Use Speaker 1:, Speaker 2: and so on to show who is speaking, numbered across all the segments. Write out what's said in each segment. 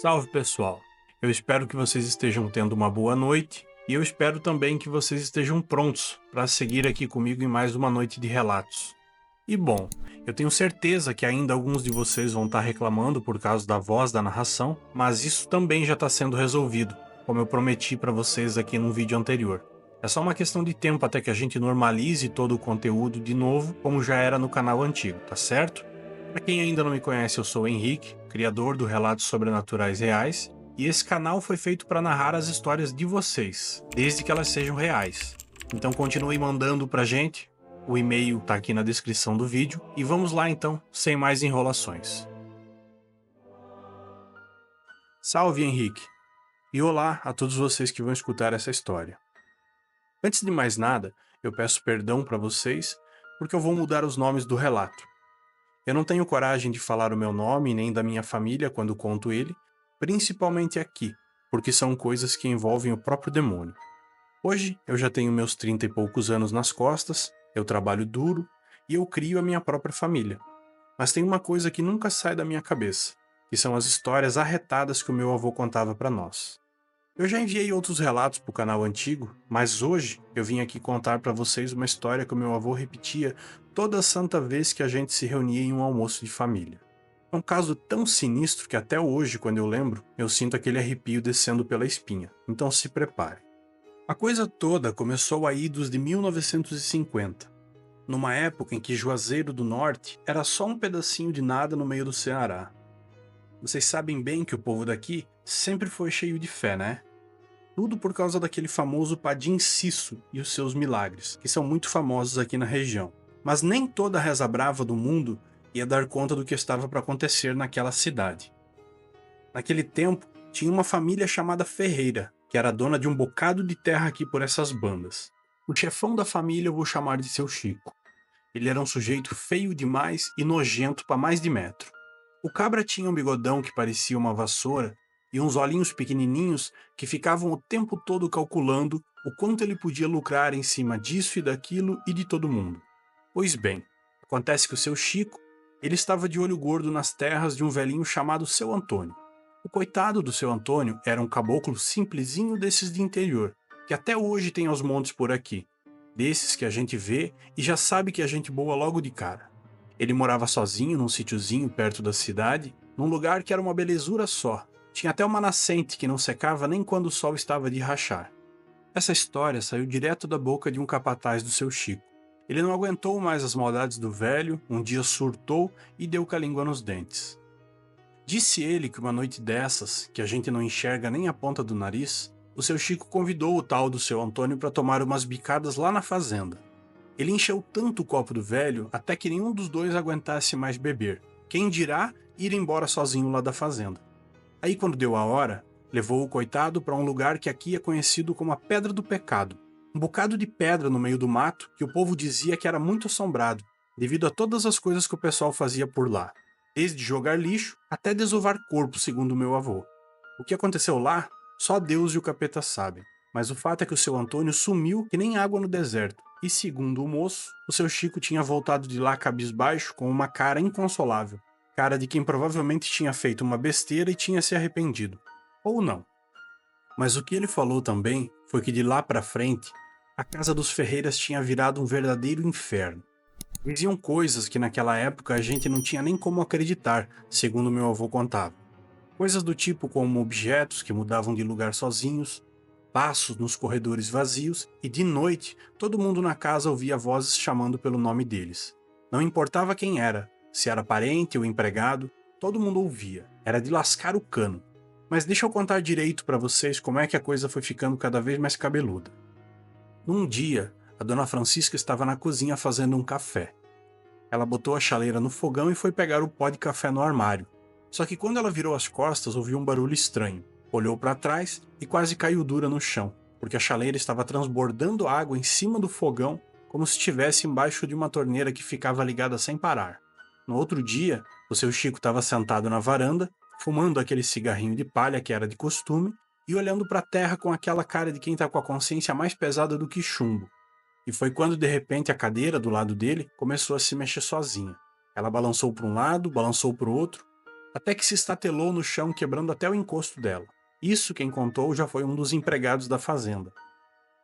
Speaker 1: Salve pessoal! Eu espero que vocês estejam tendo uma boa noite e eu espero também que vocês estejam prontos para seguir aqui comigo em mais uma noite de relatos. E bom, eu tenho certeza que ainda alguns de vocês vão estar reclamando por causa da voz da narração, mas isso também já está sendo resolvido, como eu prometi para vocês aqui num vídeo anterior. É só uma questão de tempo até que a gente normalize todo o conteúdo de novo, como já era no canal antigo, tá certo? Para quem ainda não me conhece, eu sou o Henrique, criador do Relatos Sobrenaturais Reais, e esse canal foi feito para narrar as histórias de vocês, desde que elas sejam reais. Então continue mandando pra gente, o e-mail tá aqui na descrição do vídeo, e vamos lá então, sem mais enrolações. Salve Henrique, e olá a todos vocês que vão escutar essa história. Antes de mais nada, eu peço perdão para vocês, porque eu vou mudar os nomes do relato. Eu não tenho coragem de falar o meu nome nem da minha família quando conto ele, principalmente aqui, porque são coisas que envolvem o próprio demônio. Hoje eu já tenho meus 30 e poucos anos nas costas, eu trabalho duro e eu crio a minha própria família. Mas tem uma coisa que nunca sai da minha cabeça, que são as histórias arretadas que o meu avô contava para nós. Eu já enviei outros relatos para o canal antigo, mas hoje eu vim aqui contar para vocês uma história que o meu avô repetia toda santa vez que a gente se reunia em um almoço de família. É um caso tão sinistro que até hoje, quando eu lembro, eu sinto aquele arrepio descendo pela espinha, então se prepare. A coisa toda começou a idos de 1950, numa época em que Juazeiro do Norte era só um pedacinho de nada no meio do Ceará. Vocês sabem bem que o povo daqui sempre foi cheio de fé, né? Tudo por causa daquele famoso Padim Cisso e os seus milagres, que são muito famosos aqui na região. Mas nem toda a reza brava do mundo ia dar conta do que estava para acontecer naquela cidade. Naquele tempo, tinha uma família chamada Ferreira, que era dona de um bocado de terra aqui por essas bandas. O chefão da família eu vou chamar de seu Chico. Ele era um sujeito feio demais e nojento para mais de metro. O cabra tinha um bigodão que parecia uma vassoura e uns olhinhos pequenininhos que ficavam o tempo todo calculando o quanto ele podia lucrar em cima disso e daquilo e de todo mundo. Pois bem, acontece que o seu Chico, ele estava de olho gordo nas terras de um velhinho chamado seu Antônio. O coitado do seu Antônio era um caboclo simplesinho desses de interior, que até hoje tem aos montes por aqui, desses que a gente vê e já sabe que é gente boa logo de cara. Ele morava sozinho num sítiozinho perto da cidade, num lugar que era uma belezura só. Tinha até uma nascente que não secava nem quando o sol estava de rachar. Essa história saiu direto da boca de um capataz do seu Chico. Ele não aguentou mais as maldades do velho, um dia surtou e deu com a língua nos dentes. Disse ele que uma noite dessas, que a gente não enxerga nem a ponta do nariz, o seu Chico convidou o tal do seu Antônio para tomar umas bicadas lá na fazenda. Ele encheu tanto o copo do velho até que nenhum dos dois aguentasse mais beber. Quem dirá ir embora sozinho lá da fazenda. Aí quando deu a hora, levou o coitado para um lugar que aqui é conhecido como a Pedra do Pecado. Um bocado de pedra no meio do mato que o povo dizia que era muito assombrado, devido a todas as coisas que o pessoal fazia por lá. Desde jogar lixo até desovar corpo, segundo o meu avô. O que aconteceu lá, só Deus e o capeta sabem. Mas o fato é que o seu Antônio sumiu que nem água no deserto. E segundo o moço, o seu Chico tinha voltado de lá cabisbaixo com uma cara inconsolável. Cara de quem provavelmente tinha feito uma besteira e tinha se arrependido. Ou não. Mas o que ele falou também foi que de lá pra frente, a casa dos Ferreiras tinha virado um verdadeiro inferno. Diziam coisas que naquela época a gente não tinha nem como acreditar, segundo meu avô contava. Coisas do tipo como objetos que mudavam de lugar sozinhos, passos nos corredores vazios e de noite todo mundo na casa ouvia vozes chamando pelo nome deles. Não importava quem era, se era parente ou empregado, todo mundo ouvia. Era de lascar o cano. Mas deixa eu contar direito para vocês como é que a coisa foi ficando cada vez mais cabeluda. Num dia, a dona Francisca estava na cozinha fazendo um café. Ela botou a chaleira no fogão e foi pegar o pó de café no armário. Só que quando ela virou as costas, ouviu um barulho estranho. Olhou para trás e quase caiu dura no chão, porque a chaleira estava transbordando água em cima do fogão, como se estivesse embaixo de uma torneira que ficava ligada sem parar. No outro dia, o seu Chico estava sentado na varanda, fumando aquele cigarrinho de palha que era de costume, e olhando para a terra com aquela cara de quem está com a consciência mais pesada do que chumbo. E foi quando de repente a cadeira do lado dele começou a se mexer sozinha. Ela balançou para um lado, balançou para o outro, até que se estatelou no chão, quebrando até o encosto dela. Isso quem contou já foi um dos empregados da fazenda.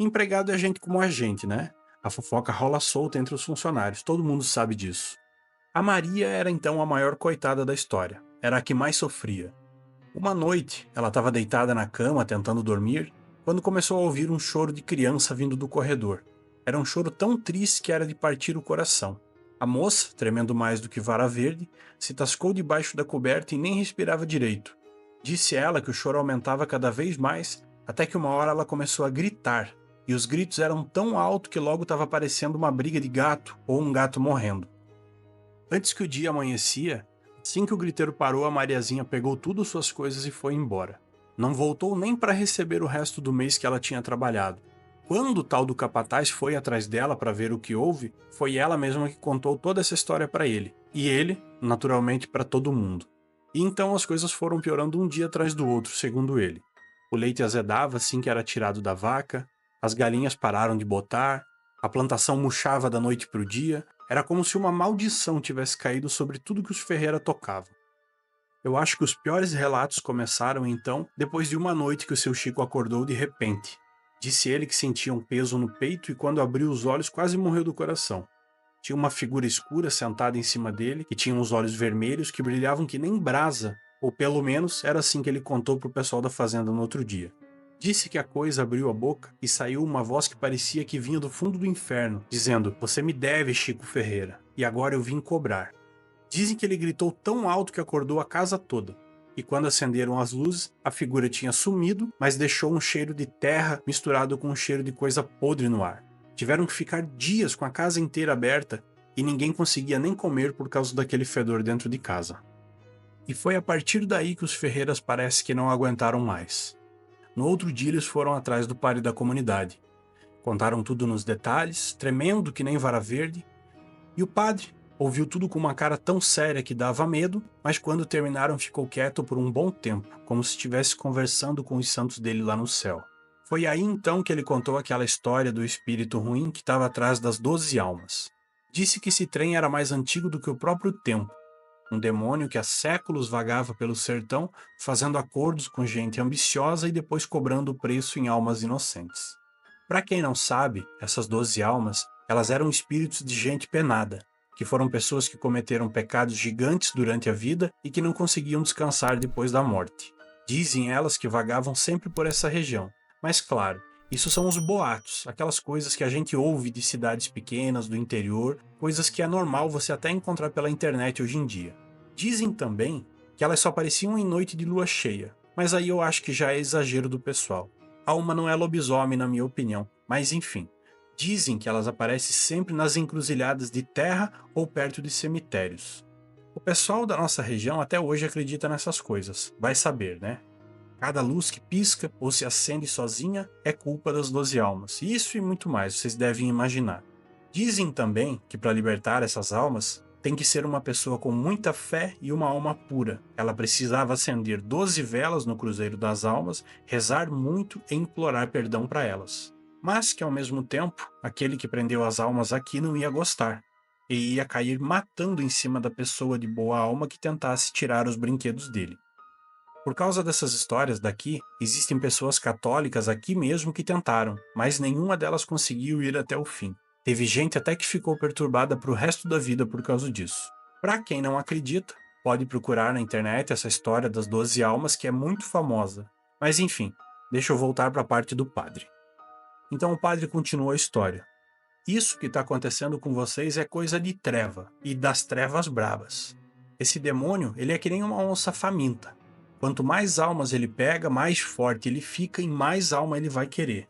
Speaker 1: Empregado é gente como a gente, né? A fofoca rola solta entre os funcionários, todo mundo sabe disso. A Maria era então a maior coitada da história, era a que mais sofria. Uma noite, ela estava deitada na cama tentando dormir, quando começou a ouvir um choro de criança vindo do corredor. Era um choro tão triste que era de partir o coração. A moça, tremendo mais do que vara verde, se tascou debaixo da coberta e nem respirava direito. Disse ela que o choro aumentava cada vez mais, até que uma hora ela começou a gritar, e os gritos eram tão altos que logo estava parecendo uma briga de gato ou um gato morrendo. Antes que o dia amanhecia, assim que o griteiro parou, a Mariazinha pegou tudo suas coisas e foi embora. Não voltou nem para receber o resto do mês que ela tinha trabalhado. Quando o tal do capataz foi atrás dela para ver o que houve, foi ela mesma que contou toda essa história para ele, e ele, naturalmente, para todo mundo. E então as coisas foram piorando um dia atrás do outro, segundo ele. O leite azedava assim que era tirado da vaca, as galinhas pararam de botar, a plantação murchava da noite para o dia, era como se uma maldição tivesse caído sobre tudo que os Ferreira tocavam. Eu acho que os piores relatos começaram então, depois de uma noite que o seu Chico acordou de repente. Disse ele que sentia um peso no peito e quando abriu os olhos quase morreu do coração. Tinha uma figura escura sentada em cima dele, que tinha uns olhos vermelhos que brilhavam que nem brasa, ou pelo menos era assim que ele contou para o pessoal da fazenda no outro dia. Disse que a coisa abriu a boca e saiu uma voz que parecia que vinha do fundo do inferno, dizendo: "Você me deve, Chico Ferreira, e agora eu vim cobrar." Dizem que ele gritou tão alto que acordou a casa toda. E quando acenderam as luzes, a figura tinha sumido, mas deixou um cheiro de terra misturado com um cheiro de coisa podre no ar. Tiveram que ficar dias com a casa inteira aberta e ninguém conseguia nem comer por causa daquele fedor dentro de casa. E foi a partir daí que os Ferreiras parece que não aguentaram mais. No outro dia eles foram atrás do padre da comunidade. Contaram tudo nos detalhes, tremendo que nem vara verde, e o padre ouviu tudo com uma cara tão séria que dava medo, mas quando terminaram ficou quieto por um bom tempo, como se estivesse conversando com os santos dele lá no céu. Foi aí então que ele contou aquela história do espírito ruim que estava atrás das 12 almas. Disse que esse trem era mais antigo do que o próprio tempo, um demônio que há séculos vagava pelo sertão, fazendo acordos com gente ambiciosa e depois cobrando o preço em almas inocentes. Para quem não sabe, essas 12 almas, elas eram espíritos de gente penada, que foram pessoas que cometeram pecados gigantes durante a vida e que não conseguiam descansar depois da morte. Dizem elas que vagavam sempre por essa região, mas claro, isso são os boatos, aquelas coisas que a gente ouve de cidades pequenas, do interior, coisas que é normal você até encontrar pela internet hoje em dia. Dizem também que elas só apareciam em noite de lua cheia, mas aí eu acho que já é exagero do pessoal. A alma não é lobisomem, na minha opinião, mas enfim. Dizem que elas aparecem sempre nas encruzilhadas de terra ou perto de cemitérios. O pessoal da nossa região até hoje acredita nessas coisas, vai saber, né? Cada luz que pisca ou se acende sozinha é culpa das 12 almas. Isso e muito mais, vocês devem imaginar. Dizem também que para libertar essas almas, tem que ser uma pessoa com muita fé e uma alma pura. Ela precisava acender 12 velas no Cruzeiro das Almas, rezar muito e implorar perdão para elas. Mas que ao mesmo tempo, aquele que prendeu as almas aqui não ia gostar, e ia cair matando em cima da pessoa de boa alma que tentasse tirar os brinquedos dele. Por causa dessas histórias daqui, existem pessoas católicas aqui mesmo que tentaram, mas nenhuma delas conseguiu ir até o fim. Teve gente até que ficou perturbada pro resto da vida por causa disso. Para quem não acredita, pode procurar na internet essa história das 12 almas que é muito famosa. Mas enfim, deixa eu voltar para a parte do padre. Então o padre continuou a história. Isso que está acontecendo com vocês é coisa de treva, e das trevas bravas. Esse demônio, ele é que nem uma onça faminta. Quanto mais almas ele pega, mais forte ele fica e mais alma ele vai querer.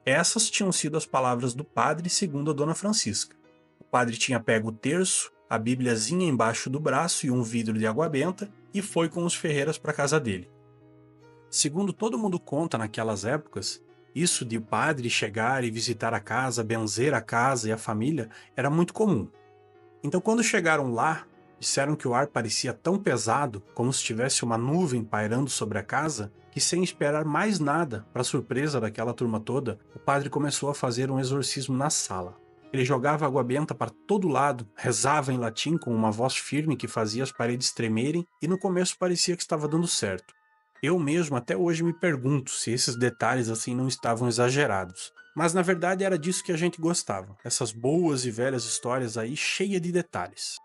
Speaker 1: Essas tinham sido as palavras do padre segundo a dona Francisca. O padre tinha pego o terço, a bíbliazinha embaixo do braço e um vidro de água benta e foi com os Ferreiras para a casa dele. Segundo todo mundo conta naquelas épocas, isso de o padre chegar e visitar a casa, benzer a casa e a família era muito comum. Então quando chegaram lá, disseram que o ar parecia tão pesado, como se tivesse uma nuvem pairando sobre a casa, que sem esperar mais nada, para surpresa daquela turma toda, o padre começou a fazer um exorcismo na sala. Ele jogava água benta para todo lado, rezava em latim com uma voz firme que fazia as paredes tremerem e no começo parecia que estava dando certo. Eu mesmo até hoje me pergunto se esses detalhes assim não estavam exagerados. Mas na verdade era disso que a gente gostava, essas boas e velhas histórias aí cheias de detalhes.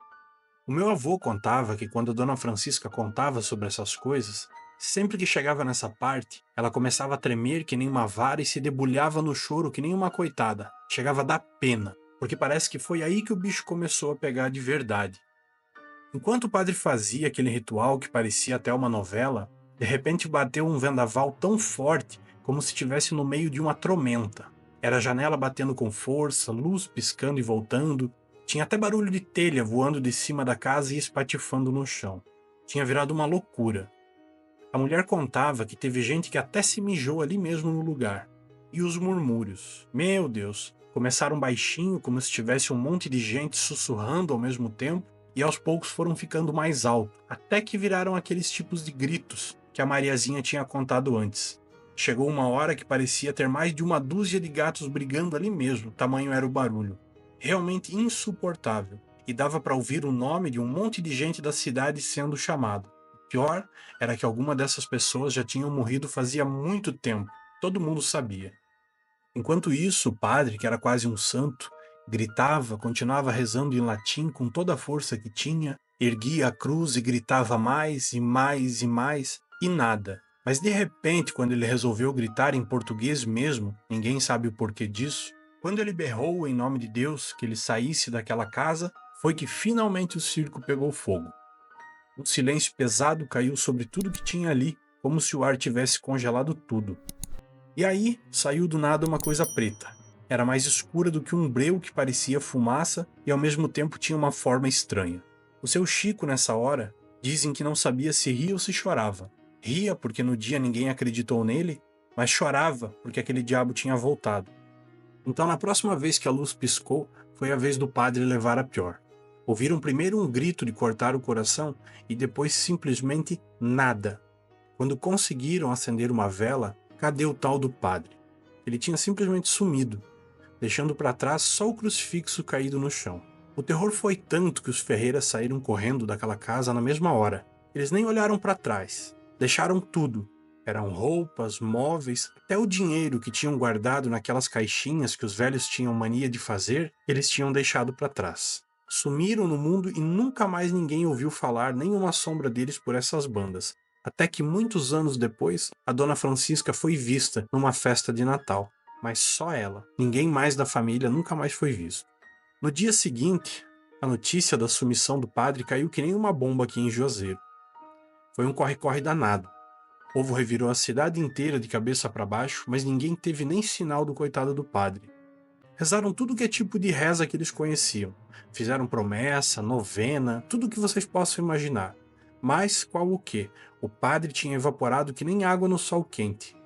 Speaker 1: O meu avô contava que quando a Dona Francisca contava sobre essas coisas, sempre que chegava nessa parte, ela começava a tremer que nem uma vara e se debulhava no choro que nem uma coitada. Chegava a dar pena, porque parece que foi aí que o bicho começou a pegar de verdade. Enquanto o padre fazia aquele ritual que parecia até uma novela, de repente bateu um vendaval tão forte como se estivesse no meio de uma tormenta. Era a janela batendo com força, luz piscando e voltando, tinha até barulho de telha voando de cima da casa e espatifando no chão. Tinha virado uma loucura. A mulher contava que teve gente que até se mijou ali mesmo no lugar. E os murmúrios, meu Deus, começaram baixinho como se tivesse um monte de gente sussurrando ao mesmo tempo e aos poucos foram ficando mais alto, até que viraram aqueles tipos de gritos que a Mariazinha tinha contado antes. Chegou uma hora que parecia ter mais de uma dúzia de gatos brigando ali mesmo, tamanho era o barulho. Realmente insuportável, e dava para ouvir o nome de um monte de gente da cidade sendo chamado. Pior era que alguma dessas pessoas já tinham morrido fazia muito tempo, todo mundo sabia. Enquanto isso, o padre, que era quase um santo, gritava, continuava rezando em latim com toda a força que tinha, erguia a cruz e gritava mais e mais e mais, e nada. Mas de repente, quando ele resolveu gritar em português mesmo, ninguém sabe o porquê disso, quando ele berrou em nome de Deus que ele saísse daquela casa, foi que finalmente o circo pegou fogo. Um silêncio pesado caiu sobre tudo que tinha ali, como se o ar tivesse congelado tudo. E aí saiu do nada uma coisa preta. Era mais escura do que um breu que parecia fumaça e ao mesmo tempo tinha uma forma estranha. O seu Chico, nessa hora, dizem que não sabia se ria ou se chorava. Ria porque no dia ninguém acreditou nele, mas chorava porque aquele diabo tinha voltado. Então, na próxima vez que a luz piscou, foi a vez do padre levar a pior. Ouviram primeiro um grito de cortar o coração e depois simplesmente nada. Quando conseguiram acender uma vela, cadê o tal do padre? Ele tinha simplesmente sumido, deixando para trás só o crucifixo caído no chão. O terror foi tanto que os Ferreiras saíram correndo daquela casa na mesma hora. Eles nem olharam para trás. Deixaram tudo. Eram roupas, móveis, até o dinheiro que tinham guardado naquelas caixinhas que os velhos tinham mania de fazer, eles tinham deixado para trás. Sumiram no mundo e nunca mais ninguém ouviu falar nem uma sombra deles por essas bandas. Até que muitos anos depois, a Dona Francisca foi vista numa festa de Natal. Mas só ela. Ninguém mais da família nunca mais foi visto. No dia seguinte, a notícia da sumição do padre caiu que nem uma bomba aqui em Juazeiro. Foi um corre-corre danado. O povo revirou a cidade inteira de cabeça para baixo, mas ninguém teve nem sinal do coitado do padre. Rezaram tudo que é tipo de reza que eles conheciam. Fizeram promessa, novena, tudo o que vocês possam imaginar. Mas qual o quê? O padre tinha evaporado que nem água no sol quente.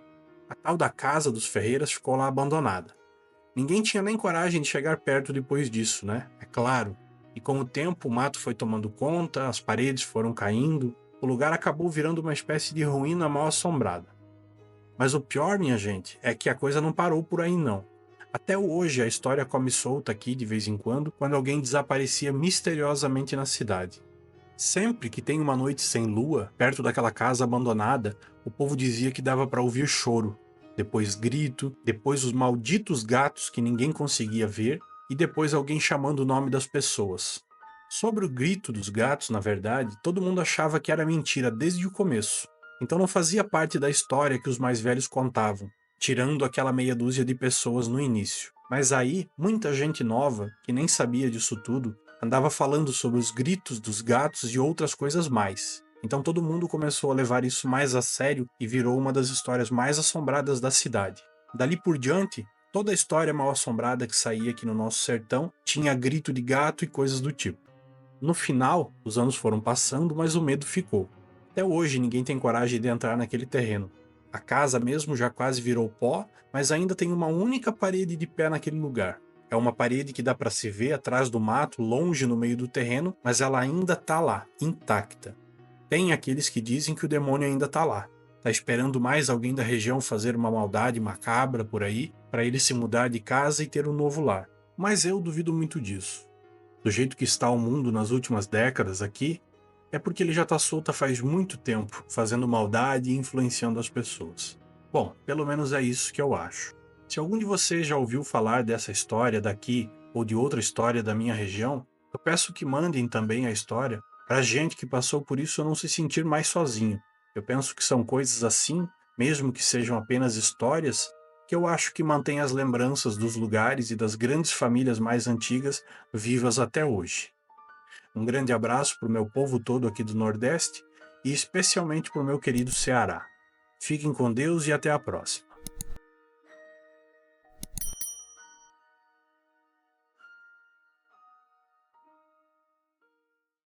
Speaker 1: A tal da casa dos Ferreiras ficou lá abandonada. Ninguém tinha nem coragem de chegar perto depois disso, né? É claro. E com o tempo o mato foi tomando conta, as paredes foram caindo, o lugar acabou virando uma espécie de ruína mal assombrada. Mas o pior, minha gente, é que a coisa não parou por aí não. Até hoje a história come solta aqui de vez em quando alguém desaparecia misteriosamente na cidade. Sempre que tem uma noite sem lua, perto daquela casa abandonada, o povo dizia que dava para ouvir choro, depois grito, depois os malditos gatos que ninguém conseguia ver e depois alguém chamando o nome das pessoas. Sobre o grito dos gatos, na verdade, todo mundo achava que era mentira desde o começo, então não fazia parte da história que os mais velhos contavam, tirando aquela meia dúzia de pessoas no início. Mas aí, muita gente nova, que nem sabia disso tudo, andava falando sobre os gritos dos gatos e outras coisas mais. Então todo mundo começou a levar isso mais a sério e virou uma das histórias mais assombradas da cidade. Dali por diante, toda a história mal assombrada que saía aqui no nosso sertão tinha grito de gato e coisas do tipo. No final, os anos foram passando, mas o medo ficou. Até hoje ninguém tem coragem de entrar naquele terreno. A casa mesmo já quase virou pó, mas ainda tem uma única parede de pé naquele lugar. É uma parede que dá para se ver atrás do mato, longe no meio do terreno, mas ela ainda tá lá, intacta. Tem aqueles que dizem que o demônio ainda tá lá. Tá esperando mais alguém da região fazer uma maldade macabra por aí, para ele se mudar de casa e ter um novo lar. Mas eu duvido muito disso. Do jeito que está o mundo nas últimas décadas aqui, é porque ele já está solto faz muito tempo, fazendo maldade e influenciando as pessoas. Bom, pelo menos é isso que eu acho. Se algum de vocês já ouviu falar dessa história daqui ou de outra história da minha região, eu peço que mandem também a história para a gente que passou por isso não se sentir mais sozinho. Eu penso que são coisas assim, mesmo que sejam apenas histórias, que eu acho que mantém as lembranças dos lugares e das grandes famílias mais antigas vivas até hoje. Um grande abraço para o meu povo todo aqui do Nordeste e especialmente para o meu querido Ceará. Fiquem com Deus e até a próxima.